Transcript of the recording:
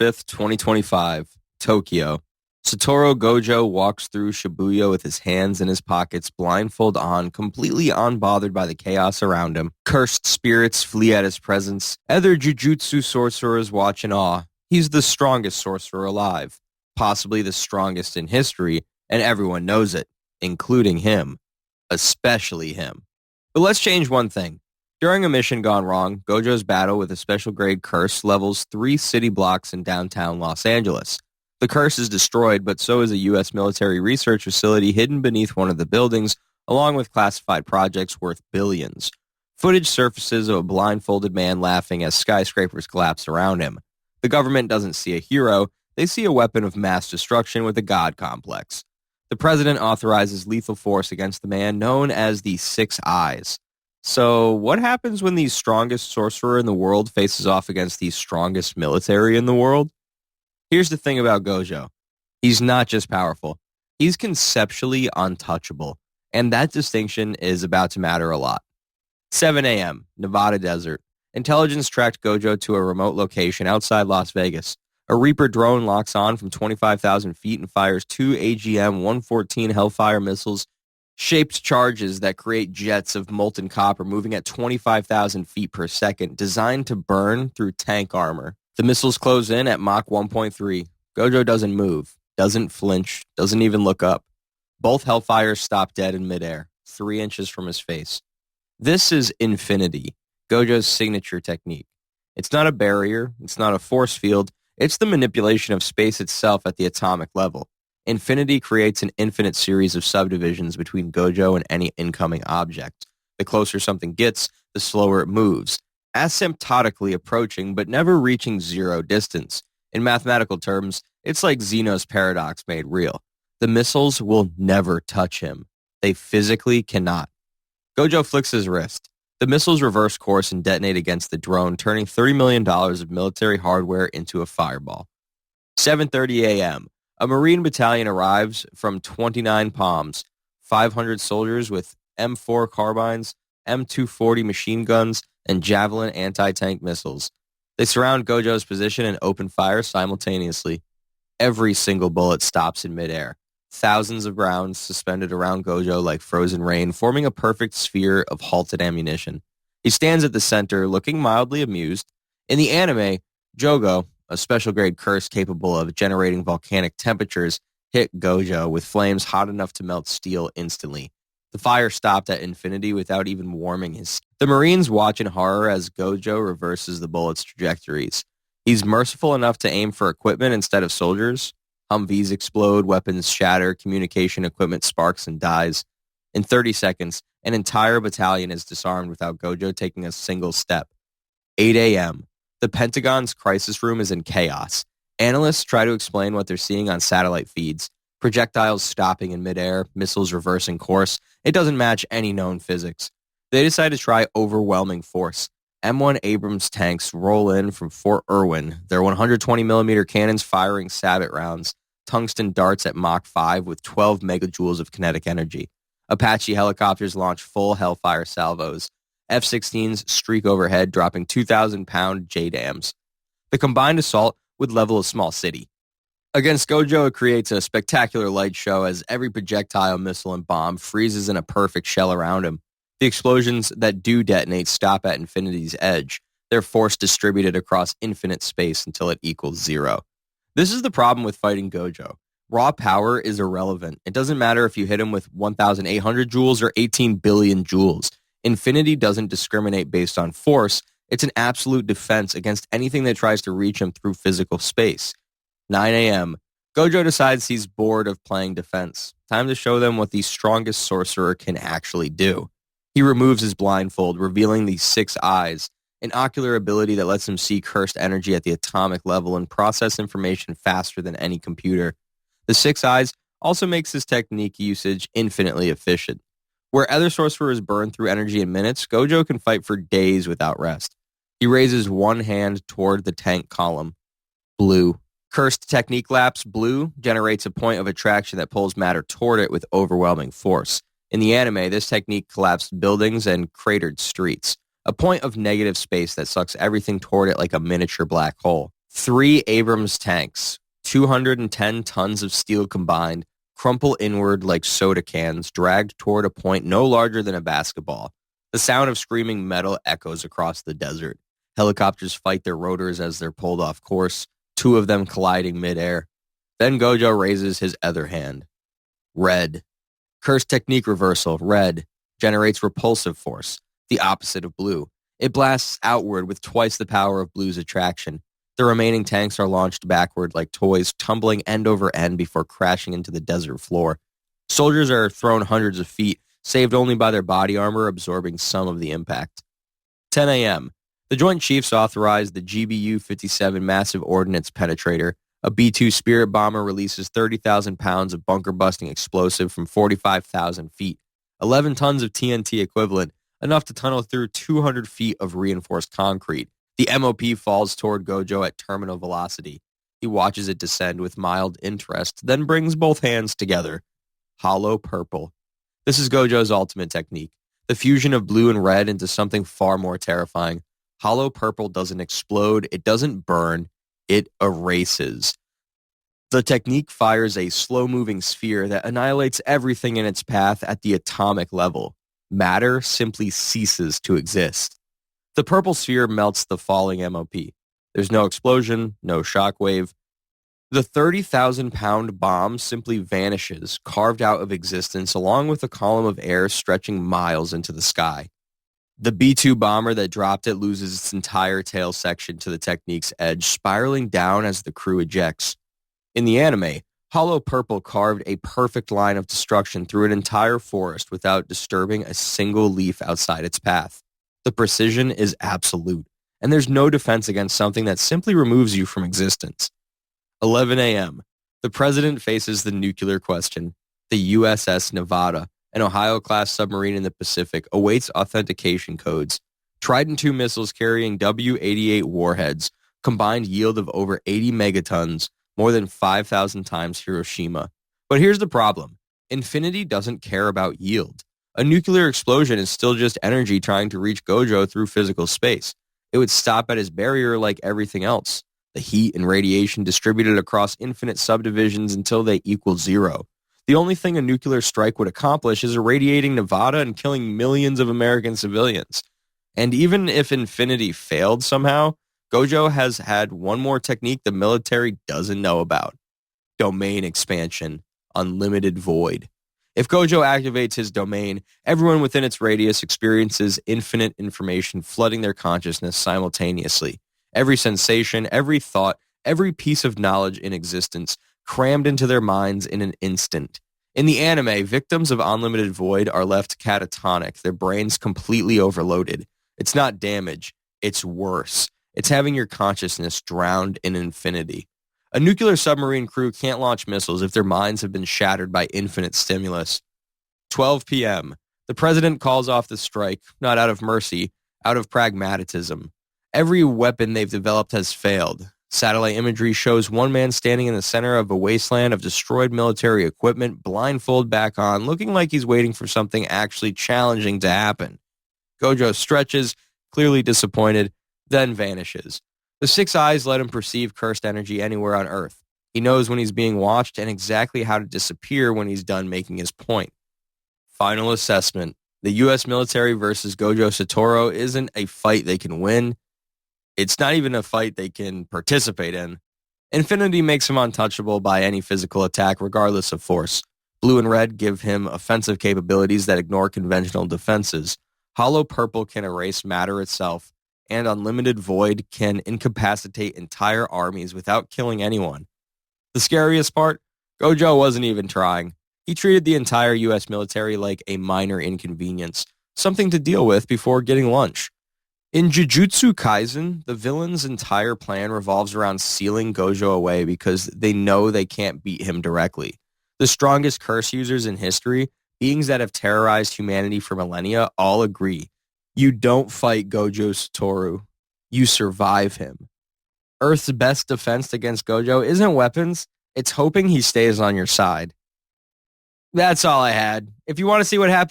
5th, 2025, Tokyo. Satoru Gojo walks through Shibuya with his hands in his pockets, blindfold on, completely unbothered by the chaos around him. Cursed spirits flee at his presence. Other jujutsu sorcerers watch in awe. He's the strongest sorcerer alive, possibly the strongest in history, and everyone knows it, including him, especially him. But let's change one thing. During a mission gone wrong, Gojo's battle with a special grade curse levels 3 city blocks in downtown Los Angeles. The curse is destroyed, but so is a U.S. military research facility hidden beneath one of the buildings, along with classified projects worth billions. Footage surfaces of a blindfolded man laughing as skyscrapers collapse around him. The government doesn't see a hero, they see a weapon of mass destruction with a god complex. The president authorizes lethal force against the man known as the Six Eyes. So what happens when the strongest sorcerer in the world faces off against the strongest military in the world? Here's the thing about Gojo. He's not just powerful. He's conceptually untouchable. And that distinction is about to matter a lot. 7 a.m., Nevada desert. Intelligence tracked Gojo to a remote location outside Las Vegas. A Reaper drone locks on from 25,000 feet and fires 2 AGM-114 Hellfire missiles, shaped charges that create jets of molten copper moving at 25,000 feet per second, designed to burn through tank armor. The missiles close in at Mach 1.3. Gojo doesn't move, doesn't flinch, doesn't even look up. Both Hellfires stop dead in midair, 3 inches from his face. This is Infinity, Gojo's signature technique. It's not a barrier, it's not a force field, it's the manipulation of space itself at the atomic level. Infinity creates an infinite series of subdivisions between Gojo and any incoming object. The closer something gets, the slower it moves, asymptotically approaching but never reaching zero distance. In mathematical terms, it's like Zeno's paradox made real. The missiles will never touch him. They physically cannot. Gojo flicks his wrist. The missiles reverse course and detonate against the drone, turning $30 million of military hardware into a fireball. 7:30 a.m. A Marine battalion arrives from 29 Palms, 500 soldiers with M4 carbines, M240 machine guns, and Javelin anti-tank missiles. They surround Gojo's position and open fire simultaneously. Every single bullet stops in midair. Thousands of rounds suspended around Gojo like frozen rain, forming a perfect sphere of halted ammunition. He stands at the center, looking mildly amused. In the anime, Jogo, a special grade curse capable of generating volcanic temperatures, hit Gojo with flames hot enough to melt steel instantly. The fire stopped at infinity without even warming his skin. The Marines watch in horror as Gojo reverses the bullets' trajectories. He's merciful enough to aim for equipment instead of soldiers. Humvees explode, weapons shatter, communication equipment sparks and dies. In 30 seconds, an entire battalion is disarmed without Gojo taking a single step. 8 a.m. The Pentagon's crisis room is in chaos. Analysts try to explain what they're seeing on satellite feeds. Projectiles stopping in midair, missiles reversing course. It doesn't match any known physics. They decide to try overwhelming force. M1 Abrams tanks roll in from Fort Irwin, their 120mm cannons firing sabot rounds, tungsten darts at Mach 5 with 12 megajoules of kinetic energy. Apache helicopters launch full Hellfire salvos. F-16s streak overhead, dropping 2,000-pound JDAMs. The combined assault would level a small city. Against Gojo, it creates a spectacular light show as every projectile, missile, and bomb freezes in a perfect shell around him. The explosions that do detonate stop at infinity's edge. Their force distributed across infinite space until it equals zero. This is the problem with fighting Gojo. Raw power is irrelevant. It doesn't matter if you hit him with 1,800 joules or 18 billion joules. Infinity doesn't discriminate based on force. It's an absolute defense against anything that tries to reach him through physical space. 9 a.m. Gojo decides he's bored of playing defense. Time to show them what the strongest sorcerer can actually do. He removes his blindfold, revealing the Six Eyes, an ocular ability that lets him see cursed energy at the atomic level and process information faster than any computer. The Six Eyes also makes his technique usage infinitely efficient. Where other sorcerers burn through energy in minutes, Gojo can fight for days without rest. He raises one hand toward the tank column. Blue. Cursed technique lapse. Blue generates a point of attraction that pulls matter toward it with overwhelming force. In the anime, this technique collapsed buildings and cratered streets. A point of negative space that sucks everything toward it like a miniature black hole. 3 Abrams tanks, 210 tons of steel combined, crumple inward like soda cans, dragged toward a point no larger than a basketball. The sound of screaming metal echoes across the desert. Helicopters fight their rotors as they're pulled off course, 2 of them colliding midair. Then Gojo raises his other hand. Red. Curse technique reversal. Red generates repulsive force, the opposite of blue. It blasts outward with twice the power of blue's attraction. The remaining tanks are launched backward like toys, tumbling end over end before crashing into the desert floor. Soldiers are thrown hundreds of feet, saved only by their body armor absorbing some of the impact. 10 a.m. The Joint Chiefs authorized the GBU-57 Massive Ordnance Penetrator. A B-2 Spirit bomber releases 30,000 pounds of bunker-busting explosive from 45,000 feet. 11 tons of TNT equivalent, enough to tunnel through 200 feet of reinforced concrete. The MOP falls toward Gojo at terminal velocity. He watches it descend with mild interest, then brings both hands together. Hollow purple. This is Gojo's ultimate technique. The fusion of blue and red into something far more terrifying. Hollow purple doesn't explode, it doesn't burn, it erases. The technique fires a slow-moving sphere that annihilates everything in its path at the atomic level. Matter simply ceases to exist. The purple sphere melts the falling MOP. There's no explosion, no shockwave. The 30,000-pound bomb simply vanishes, carved out of existence, along with a column of air stretching miles into the sky. The B-2 bomber that dropped it loses its entire tail section to the technique's edge, spiraling down as the crew ejects. In the anime, Hollow Purple carved a perfect line of destruction through an entire forest without disturbing a single leaf outside its path. The precision is absolute, and there's no defense against something that simply removes you from existence. 11 a.m. The president faces the nuclear question. The USS Nevada, an Ohio-class submarine in the Pacific, awaits authentication codes. Trident II missiles carrying W-88 warheads, combined yield of over 80 megatons, more than 5,000 times Hiroshima. But here's the problem. Infinity doesn't care about yield. A nuclear explosion is still just energy trying to reach Gojo through physical space. It would stop at his barrier like everything else. The heat and radiation distributed across infinite subdivisions until they equal zero. The only thing a nuclear strike would accomplish is irradiating Nevada and killing millions of American civilians. And even if Infinity failed somehow, Gojo has had one more technique the military doesn't know about. Domain expansion. Unlimited void. If Gojo activates his domain, everyone within its radius experiences infinite information flooding their consciousness simultaneously. Every sensation, every thought, every piece of knowledge in existence crammed into their minds in an instant. In the anime, victims of Unlimited Void are left catatonic, their brains completely overloaded. It's not damage, it's worse. It's having your consciousness drowned in infinity. A nuclear submarine crew can't launch missiles if their minds have been shattered by infinite stimulus. 12 p.m. The president calls off the strike, not out of mercy, out of pragmatism. Every weapon they've developed has failed. Satellite imagery shows one man standing in the center of a wasteland of destroyed military equipment, blindfold back on, looking like he's waiting for something actually challenging to happen. Gojo stretches, clearly disappointed, then vanishes. The 6 eyes let him perceive cursed energy anywhere on Earth. He knows when he's being watched and exactly how to disappear when he's done making his point. Final assessment. The U.S. military versus Gojo Satoru isn't a fight they can win. It's not even a fight they can participate in. Infinity makes him untouchable by any physical attack regardless of force. Blue and red give him offensive capabilities that ignore conventional defenses. Hollow purple can erase matter itself, and Unlimited Void can incapacitate entire armies without killing anyone. The scariest part? Gojo wasn't even trying. He treated the entire U.S. military like a minor inconvenience, something to deal with before getting lunch. In Jujutsu Kaisen, the villain's entire plan revolves around sealing Gojo away because they know they can't beat him directly. The strongest curse users in history, beings that have terrorized humanity for millennia, all agree. You don't fight Gojo Satoru. You survive him. Earth's best defense against Gojo isn't weapons. It's hoping he stays on your side. That's all I had. If you want to see what happens